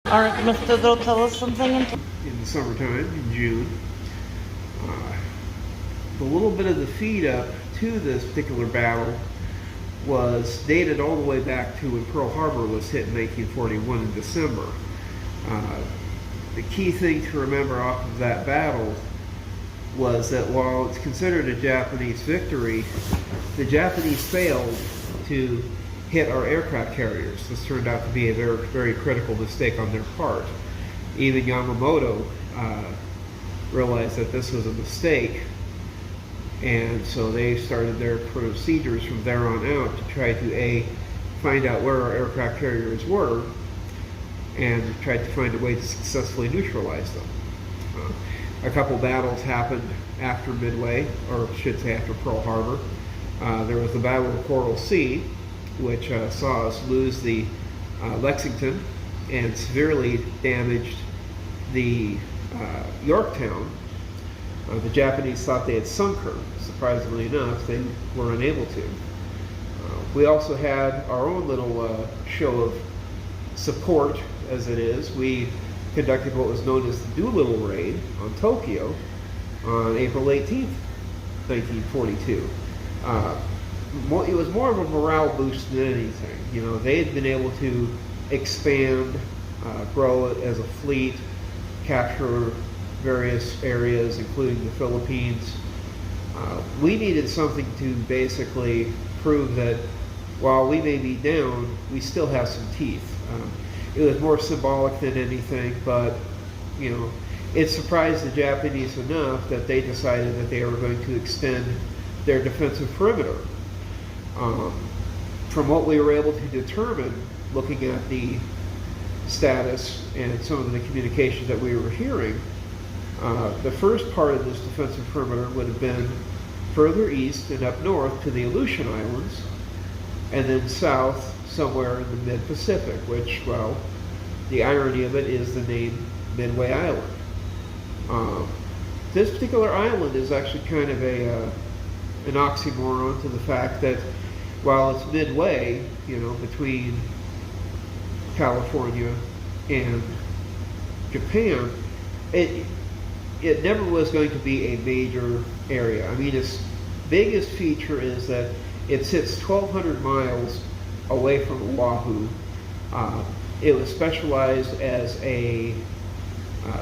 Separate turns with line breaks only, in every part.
All right, Mr. Doe, tell us something.
In the summertime, in June. The little bit of the feed up to this particular battle was dated all the way back to when Pearl Harbor was hit in 1941 in December. The key thing to remember off of that battle was that while it's considered a Japanese victory, the Japanese failed to hit our aircraft carriers. This turned out to be a very, very critical mistake on their part. Even Yamamoto realized that this was a mistake, and so they started their procedures from there on out to try to find out where our aircraft carriers were and tried to find a way to successfully neutralize them. A couple battles happened after Midway, or I should say after Pearl Harbor. There was the Battle of Coral Sea, which saw us lose the Lexington and severely damaged the Yorktown. The Japanese thought they had sunk her. Surprisingly enough, they were unable to. We also had our own little show of support, as it is. We conducted what was known as the Doolittle Raid on Tokyo on April 18th, 1942. It was more of a morale boost than anything. You know, they had been able to expand, grow as a fleet, capture various areas, including the Philippines. We needed something to basically prove that while we may be down, we still have some teeth. It was more symbolic than anything, but you know, it surprised the Japanese enough that they decided that they were going to extend their defensive perimeter. From what we were able to determine, looking at the status and some of the communications that we were hearing, the first part of this defensive perimeter would have been further east and up north to the Aleutian Islands, and then south somewhere in the mid-Pacific, which, well, the irony of it is the name Midway Island. This particular island is actually kind of an oxymoron to the fact that while it's midway, you know, between California and Japan, it never was going to be a major area. I mean, its biggest feature is that it sits 1,200 miles away from Oahu. It was specialized as a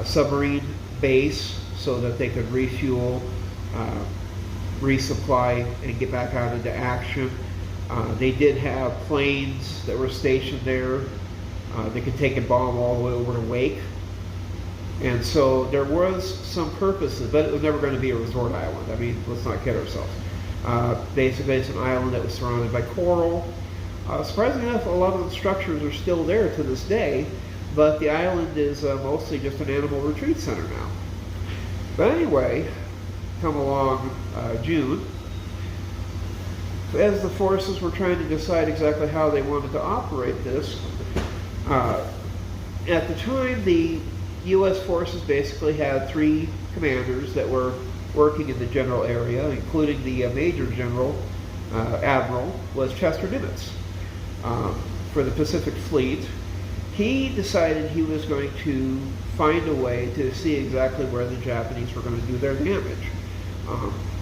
submarine base so that they could refuel, resupply, and get back out into action. They did have planes that were stationed there. They could take a bomb all the way over to Wake. And so there was some purposes, but it was never going to be a resort island. I mean, let's not kid ourselves. Basically, it's an island that was surrounded by coral. Surprisingly enough, a lot of the structures are still there to this day, but the island is mostly just an animal retreat center now. But anyway, come along June, as the forces were trying to decide exactly how they wanted to operate this, at the time the U.S. forces basically had three commanders that were working in the general area, including the Major General, Admiral, was Chester Nimitz. For the Pacific Fleet. He decided he was going to find a way to see exactly where the Japanese were going to do their damage.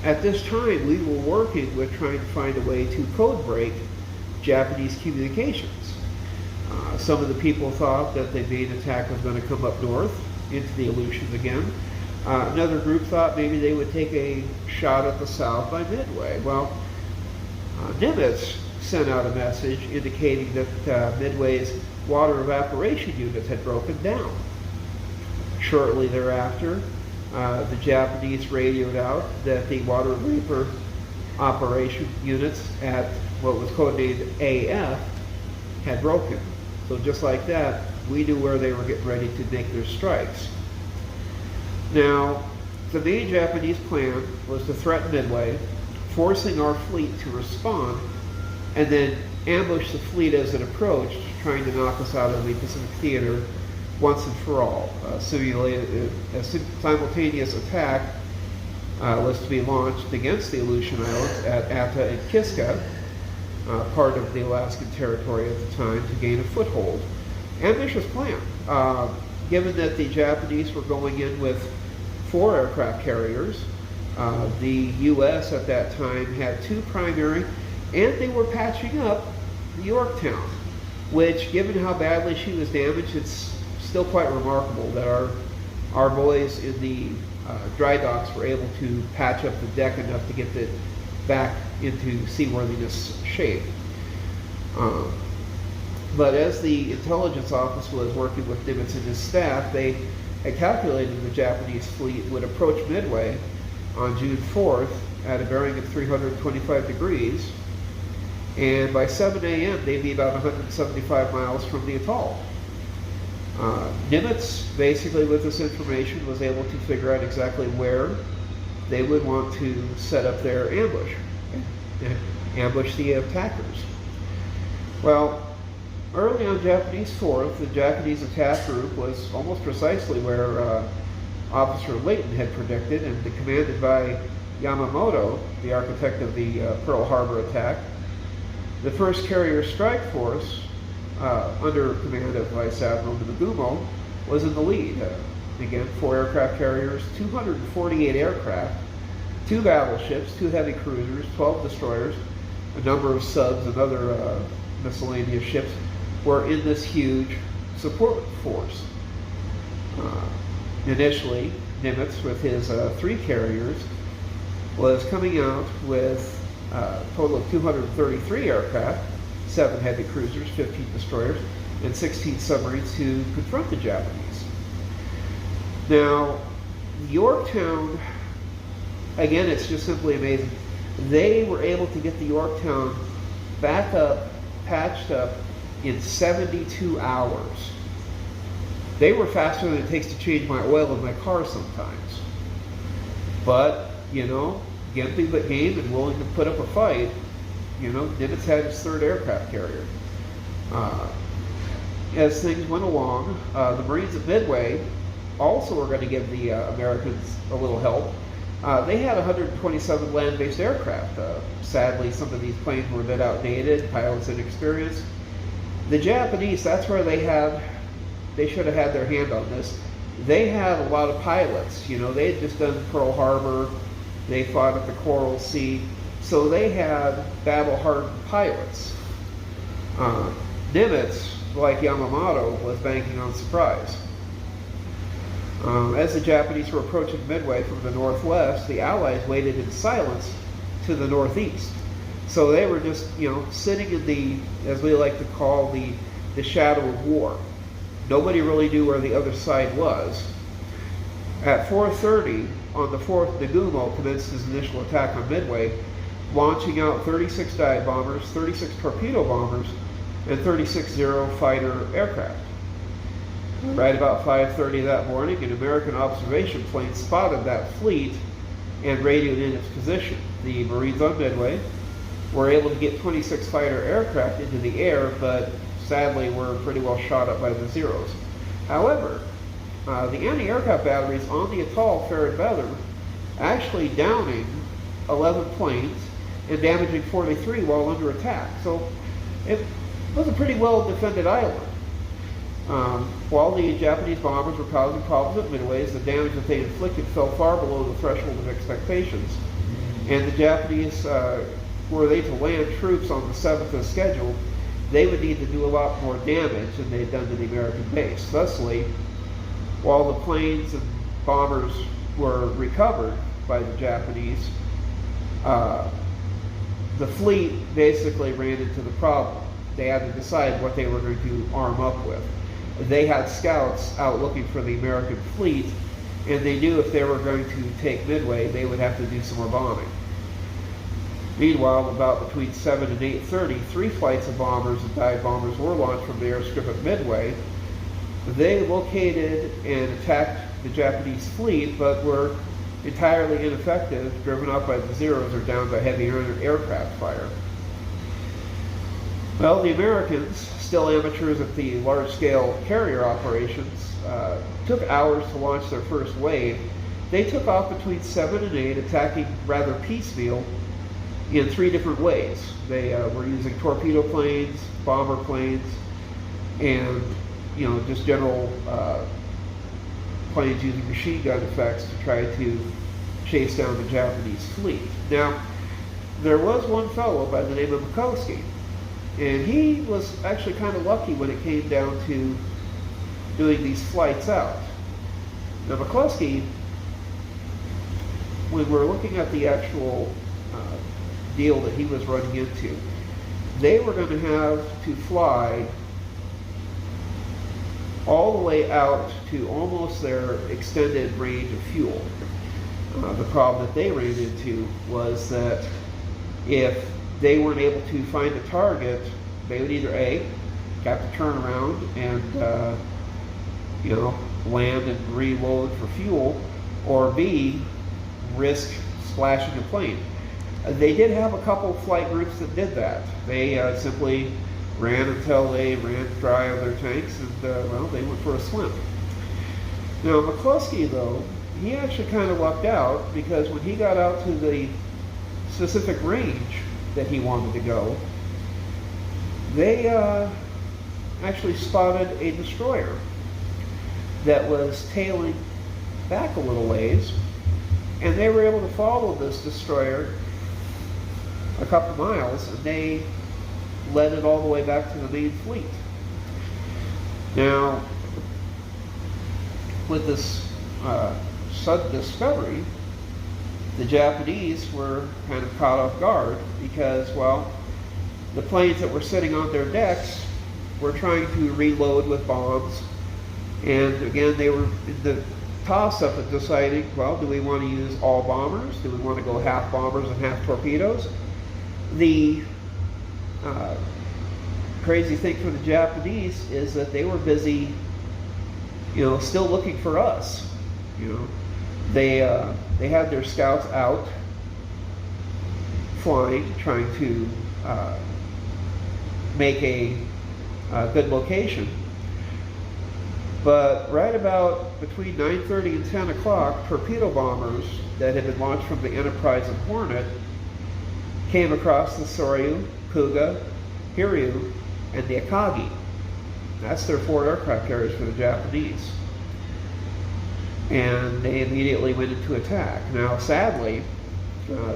At this time, we were working with trying to find a way to code break Japanese communications. Some of the people thought that the main attack was going to come up north into the Aleutians again. Another group thought maybe they would take a shot at the south by Midway. Well, Nimitz sent out a message indicating that Midway's water evaporation units had broken down. Shortly thereafter, the Japanese radioed out that the water vapor operation units at what was codenamed AF had broken. So just like that, we knew where they were getting ready to make their strikes. Now, the main Japanese plan was to threaten Midway, forcing our fleet to respond, and then ambush the fleet as it approached, trying to knock us out of the Pacific Theater once and for all. A simultaneous attack was to be launched against the Aleutian Islands at Atta and Kiska, part of the Alaskan territory at the time, to gain a foothold. ambitious plan. Given that the Japanese were going in with 4 aircraft carriers, the U.S. at that time had 2 primary, and they were patching up the Yorktown, which, given how badly she was damaged, it's still quite remarkable that our boys in the dry docks were able to patch up the deck enough to get it back into seaworthiness shape. But as the intelligence office was working with Nimitz and his staff, they had calculated the Japanese fleet would approach Midway on June 4th at a bearing of 325 degrees, and by 7 a.m. they'd be about 175 miles from the atoll. Nimitz, basically with this information, was able to figure out exactly where they would want to set up their ambush the attackers. Well, early on Japanese 4th, the Japanese attack group was almost precisely where Officer Layton had predicted, and commanded by Yamamoto, the architect of the Pearl Harbor attack. The 1st Carrier Strike Force, under command of Vice Admiral Nagumo, was in the lead. Again, 4 aircraft carriers, 248 aircraft, 2 battleships, 2 heavy cruisers, 12 destroyers, a number of subs and other miscellaneous ships were in this huge support force. Initially, Nimitz, with his 3 carriers, was coming out with a total of 233 aircraft, 7 heavy cruisers, 15 destroyers, and 16 submarines to confront the Japanese. Now, Yorktown, again, it's just simply amazing. They were able to get the Yorktown back up, patched up, in 72 hours. They were faster than it takes to change my oil in my car sometimes. But, you know, gimpy but game and willing to put up a fight, you know, Nimitz had his 3rd aircraft carrier. As things went along, the Marines at Midway also were going to give the Americans a little help. They had 127 land-based aircraft. Sadly, some of these planes were a bit outdated, pilots inexperienced. The Japanese, that's where they should have had their hand on this. They had a lot of pilots. You know, they had just done Pearl Harbor, they fought at the Coral Sea, so they had battle-hardened pilots. Nimitz, like Yamamoto, was banking on surprise. As the Japanese were approaching Midway from the northwest, the Allies waited in silence to the northeast. So they were just, you know, sitting in the, as we like to call, the shadow of war. Nobody really knew where the other side was. At 4:30 on the 4th, Nagumo commenced his initial attack on Midway, launching out 36 dive bombers, 36 torpedo bombers, and 36 Zero fighter aircraft. Right about 5:30 that morning, an American observation plane spotted that fleet and radioed in its position. The Marines on Midway were able to get 26 fighter aircraft into the air, but sadly were pretty well shot up by the Zeros. However, the anti-aircraft batteries on the atoll fared better, actually downing 11 planes and damaging 43 while under attack. So it was a pretty well defended island. While the Japanese bombers were causing problems at Midway, the damage that they inflicted fell far below the threshold of expectations. And the Japanese, were they to land troops on the 7th as scheduled, they would need to do a lot more damage than they'd done to the American base. Thusly, while the planes and bombers were recovered by the Japanese, the fleet basically ran into the problem. They had to decide what they were going to arm up with. They had scouts out looking for the American fleet, and they knew if they were going to take Midway, they would have to do some more bombing. Meanwhile, about between 7 and 8:30, 3 flights of bombers and dive bombers were launched from the airstrip at Midway. They located and attacked the Japanese fleet, but were entirely ineffective, driven off by the Zeros or down by heavy aircraft fire. Well, the Americans, still amateurs at the large-scale carrier operations, took hours to launch their first wave. They took off between 7 and 8, attacking rather piecemeal in 3 different ways. They were using torpedo planes, bomber planes, and just general planes using machine gun effects to try to chase down the Japanese fleet. Now, there was one fellow by the name of Mikowski, and he was actually kind of lucky when it came down to doing these flights out. Now, Mikowski, when we're looking at the actual deal that he was running into, they were going to have to fly all the way out to almost their extended range of fuel. The problem that they ran into was that if they weren't able to find a target, they would either A, have to turn around and land and reload for fuel, or B, risk splashing the plane. They did have a couple of flight groups that did that. They simply ran until they ran dry of their tanks, and they went for a swim. Now, McCluskey, though, he actually kind of lucked out, because when he got out to the specific range that he wanted to go, they actually spotted a destroyer that was tailing back a little ways, and they were able to follow this destroyer a couple miles, and they led it all the way back to the main fleet. Now, with this sudden discovery, the Japanese were kind of caught off guard, because, the planes that were sitting on their decks were trying to reload with bombs, and again, they were in the toss-up of deciding, do we want to use all bombers? Do we want to go half bombers and half torpedoes? The crazy thing for the Japanese is that they were busy, still looking for us. They had their scouts out flying, trying to make a good location. But right about between 9:30 and 10 o'clock, torpedo bombers that had been launched from the Enterprise and Hornet came across the Soryu, Kuga, Hiryu, and the Akagi. That's their 4 aircraft carriers for the Japanese. And they immediately went into attack. Now, sadly,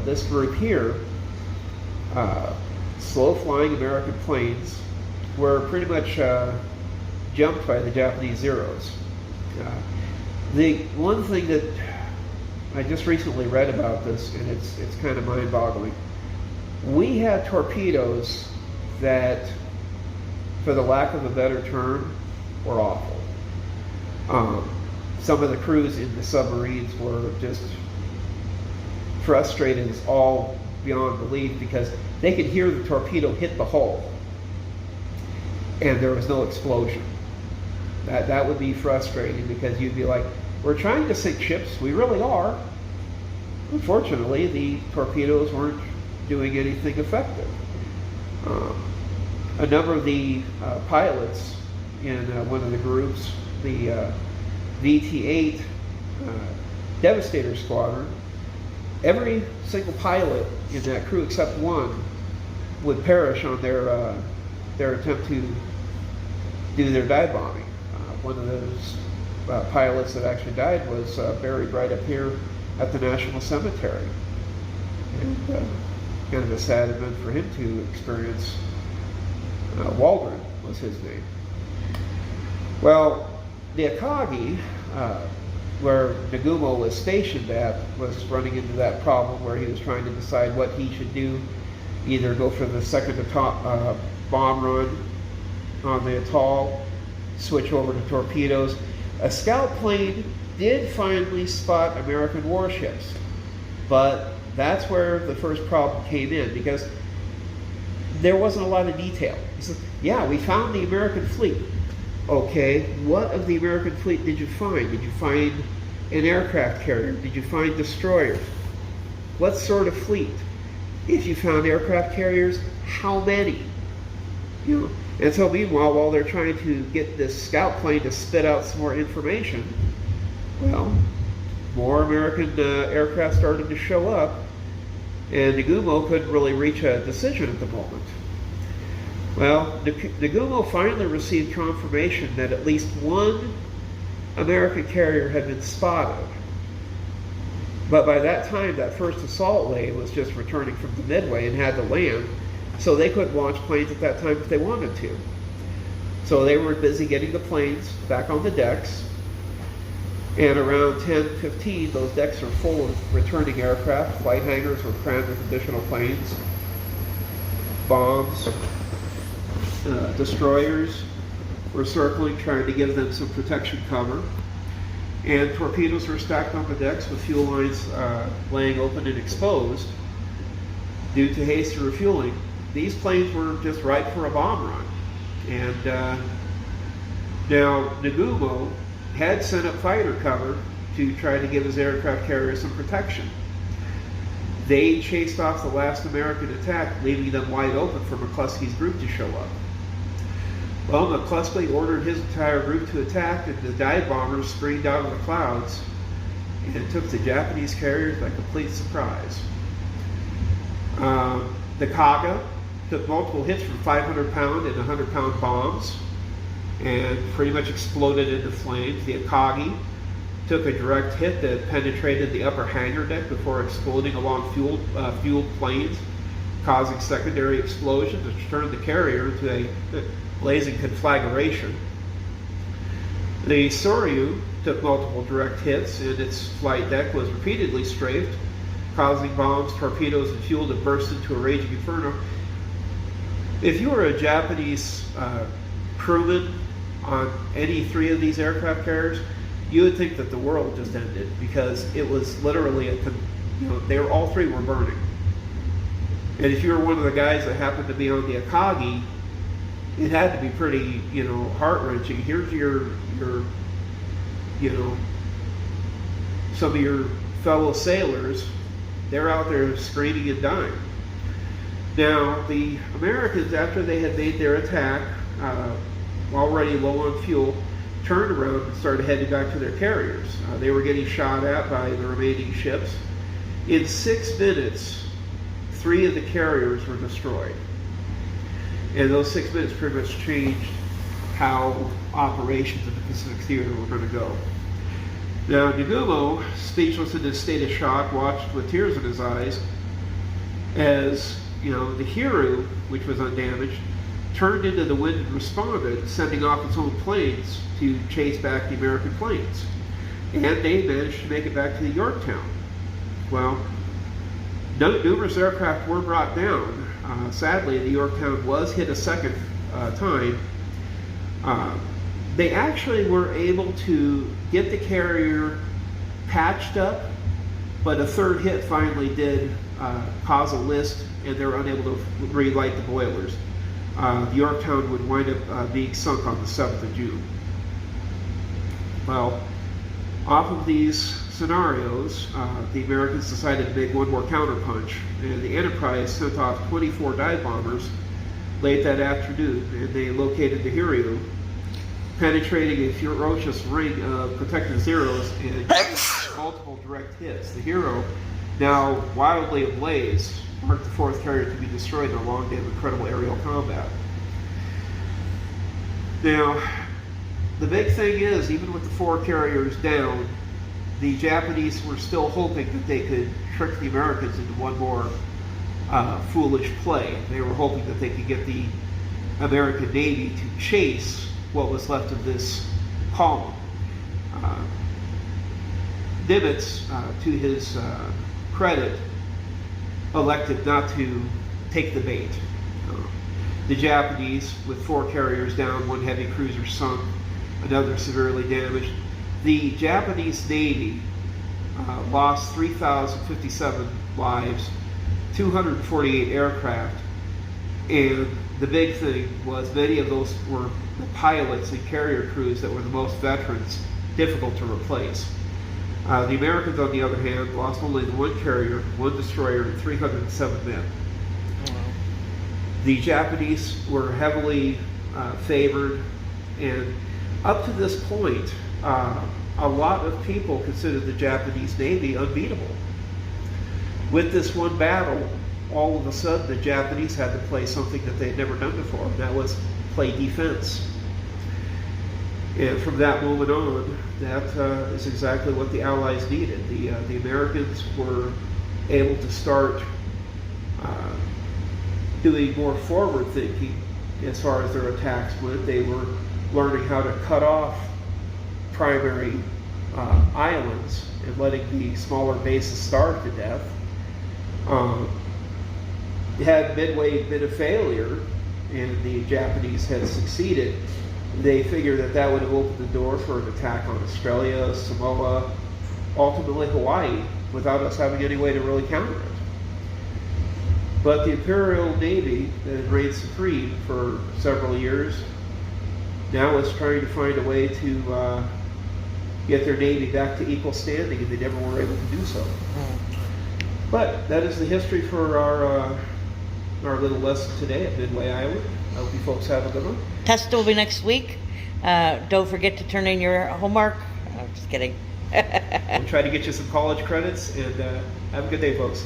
this group here, slow-flying American planes, were pretty much jumped by the Japanese Zeros. The one thing that I just recently read about this, and it's kind of mind-boggling. We had torpedoes that, for the lack of a better term, were awful. Some of the crews in the submarines were just frustrated as all beyond belief, because they could hear the torpedo hit the hull and there was no explosion. That would be frustrating, because you'd be like, we're trying to sink ships, we really are. Unfortunately, the torpedoes weren't doing anything effective. A number of the pilots in one of the groups, the VT-8 Devastator Squadron, every single pilot in that crew except one would perish on their attempt to do their dive bombing. One of those pilots that actually died was buried right up here at the National Cemetery. And kind of a sad event for him to experience. Waldron was his name. Well, the Akagi, where Nagumo was stationed at, was running into that problem where he was trying to decide what he should do, either go for the second bomb run on the atoll, switch over to torpedoes. A scout plane did finally spot American warships, but that's where the first problem came in, because there wasn't a lot of detail. He said, yeah, we found the American fleet. Okay, what of the American fleet did you find? Did you find an aircraft carrier? Did you find destroyers? What sort of fleet? If you found aircraft carriers, how many? And so meanwhile, while they're trying to get this scout plane to spit out some more information, more American aircraft started to show up, and Nagumo couldn't really reach a decision at the moment. Well, Nagumo finally received confirmation that at least one American carrier had been spotted. But by that time, that first assault wave was just returning from the Midway and had to land, so they couldn't launch planes at that time if they wanted to. So they were busy getting the planes back on the decks, and around 10:15, those decks are full of returning aircraft. Flight hangars were crammed with additional planes, bombs, destroyers were circling, trying to give them some protection cover. And torpedoes were stacked on the decks with fuel lines laying open and exposed due to hasty refueling. These planes were just ripe for a bomb run. And now Nagumo had sent up fighter cover to try to give his aircraft carriers some protection. They chased off the last American attack, leaving them wide open for McCluskey's group to show up. Well, McCluskey ordered his entire group to attack, and the dive bombers screamed out of the clouds and took the Japanese carriers by complete surprise. The Kaga took multiple hits from 500-pound and 100-pound bombs and pretty much exploded into flames. The Akagi took a direct hit that penetrated the upper hangar deck before exploding along fueled planes, causing secondary explosions which turned the carrier into a blazing conflagration. The Soryu took multiple direct hits, and its flight deck was repeatedly strafed, causing bombs, torpedoes, and fuel to burst into a raging inferno. If you were a Japanese crewman on any three of these aircraft carriers, you would think that the world just ended, because it was literally all three were burning. And if you were one of the guys that happened to be on the Akagi, it had to be pretty, heart-wrenching. Here's your some of your fellow sailors, they're out there screaming and dying. Now, the Americans, after they had made their attack, already low on fuel, turned around and started heading back to their carriers. They were getting shot at by the remaining ships. In 6 minutes, 3 of the carriers were destroyed. And those 6 minutes pretty much changed how operations in the Pacific Theater were going to go. Now, Nagumo, speechless in his state of shock, watched with tears in his eyes as, the Hiru, which was undamaged, turned into the wind and responded, sending off its own planes to chase back the American planes. And they managed to make it back to the Yorktown. Well, numerous aircraft were brought down. Sadly, the Yorktown was hit a second time. They actually were able to get the carrier patched up, but a third hit finally did cause a list, and they were unable to relight the boilers. The Yorktown would wind up being sunk on the 7th of June. Well, off of these scenarios, the Americans decided to make one more counterpunch, and the Enterprise sent off 24 dive bombers late that afternoon, and they located the Hiryu, penetrating a ferocious ring of protected zeros and multiple direct hits. The Hero, now wildly ablaze, marked the 4th carrier to be destroyed in a long day of incredible aerial combat. Now, the big thing is, even with the 4 carriers down, the Japanese were still hoping that they could trick the Americans into one more foolish play. They were hoping that they could get the American Navy to chase what was left of this column. Nimitz, to his credit, elected not to take the bait. The Japanese, with 4 carriers down, 1 heavy cruiser sunk, another severely damaged. The Japanese Navy lost 3,057 lives, 248 aircraft, and the big thing was many of those were the pilots and carrier crews that were the most veterans, difficult to replace. The Americans, on the other hand, lost only the 1 carrier, 1 destroyer, and 307 men. Oh, wow. The Japanese were heavily favored, and up to this point, a lot of people considered the Japanese Navy unbeatable. With this one battle, all of a sudden the Japanese had to play something that they had never done before, and that was play defense. And from that moment on, that is exactly what the Allies needed. The Americans were able to start doing more forward thinking as far as their attacks went. They were learning how to cut off primary islands and letting the smaller bases starve to death. Had Midway been a failure and the Japanese had succeeded, they figured that that would have opened the door for an attack on Australia, Samoa, ultimately Hawaii, without us having any way to really counter it. But the Imperial Navy that had reigned supreme for several years now is trying to find a way to get their Navy back to equal standing, and they never were able to do so. But that is the history for our little lesson today at Midway Island. I hope you folks have a good one.
Test will be next week. Don't forget to turn in your homework. I'm just kidding.
We'll try to get you some college credits, and have a good day, folks.